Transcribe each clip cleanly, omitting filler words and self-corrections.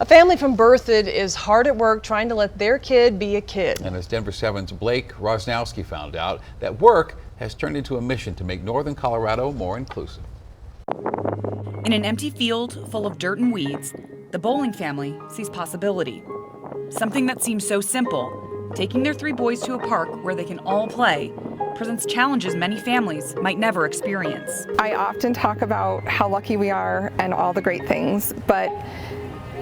A family from Berthoud is hard at work trying to let their kid be a kid. And as Denver 7's Blake Rosnowski found out, that work has turned into a mission to make northern Colorado more inclusive. In an empty field full of dirt and weeds, the Bowling family sees possibility. Something that seems so simple, taking their 3 boys to a park where they can all play, presents challenges many families might never experience. I often talk about how lucky we are and all the great things, but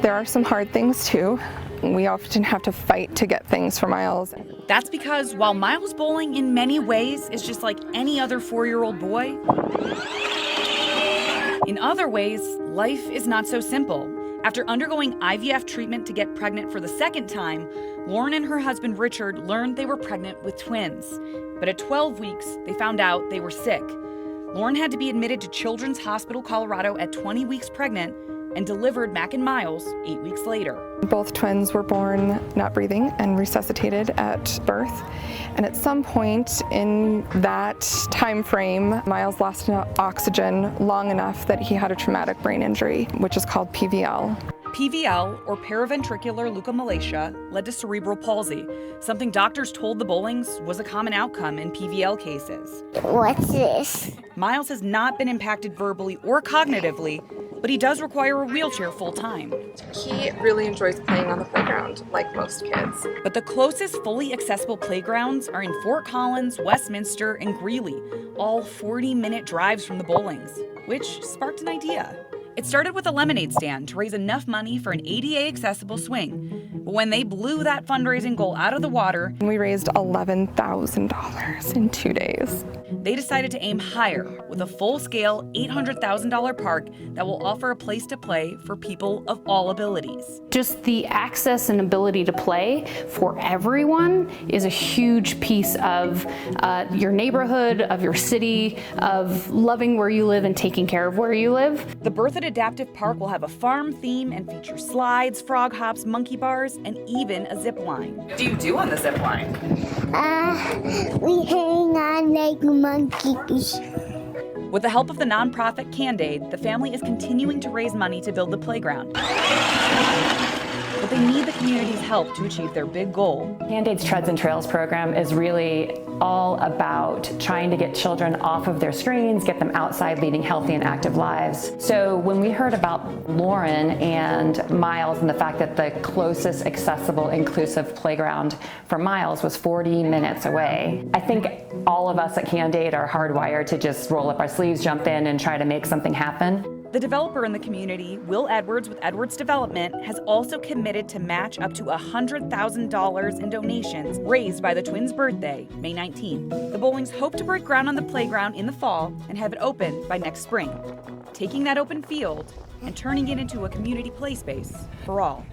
there are some hard things too. We often have to fight to get things for Miles. That's because while Miles bowling in many ways is just like any other 4-year-old boy, in other ways, life is not so simple. After undergoing IVF treatment to get pregnant for the 2nd time, Lauren and her husband Richard learned they were pregnant with twins. But at 12 weeks, they found out they were sick. Lauren had to be admitted to Children's Hospital Colorado at 20 weeks pregnant and delivered Mac and Miles 8 weeks later. Both twins were born not breathing and resuscitated at birth. And at some point in that time frame, Miles lost oxygen long enough that he had a traumatic brain injury, which is called PVL. PVL, or paraventricular leukomalacia, led to cerebral palsy, something doctors told the Bowlings was a common outcome in PVL cases. What's this? Miles has not been impacted verbally or cognitively, but he does require a wheelchair full-time. He really enjoys playing on the playground, like most kids. But the closest fully accessible playgrounds are in Fort Collins, Westminster, and Greeley, all 40-minute drives from the Bowlings, which sparked an idea. It started with a lemonade stand to raise enough money for an ADA-accessible swing. But when they blew that fundraising goal out of the water, we raised $11,000 in 2 days. They decided to aim higher with a full-scale $800,000 park that will offer a place to play for people of all abilities. Just the access and ability to play for everyone is a huge piece of your neighborhood, of your city, of loving where you live and taking care of where you live. The Berthoud Adaptive Park will have a farm theme and feature slides, frog hops, monkey bars, and even a zip line. What do you do on the zip line? We hang on like monkeys. With the help of the nonprofit Cand-Aid, the family is continuing to raise money to build the playground. But they need the community's help to achieve their big goal. Cand-Aid's Treads and Trails program is really all about trying to get children off of their screens, get them outside leading healthy and active lives. So when we heard about Lauren and Miles and the fact that the closest accessible inclusive playground for Miles was 40 minutes away, I think all of us at Cand-Aid are hardwired to just roll up our sleeves, jump in, and try to make something happen. The developer in the community, Will Edwards with Edwards Development, has also committed to match up to $100,000 in donations raised by the twins' birthday, May 19th. The Bowlings hope to break ground on the playground in the fall and have it open by next spring, taking that open field and turning it into a community play space for all.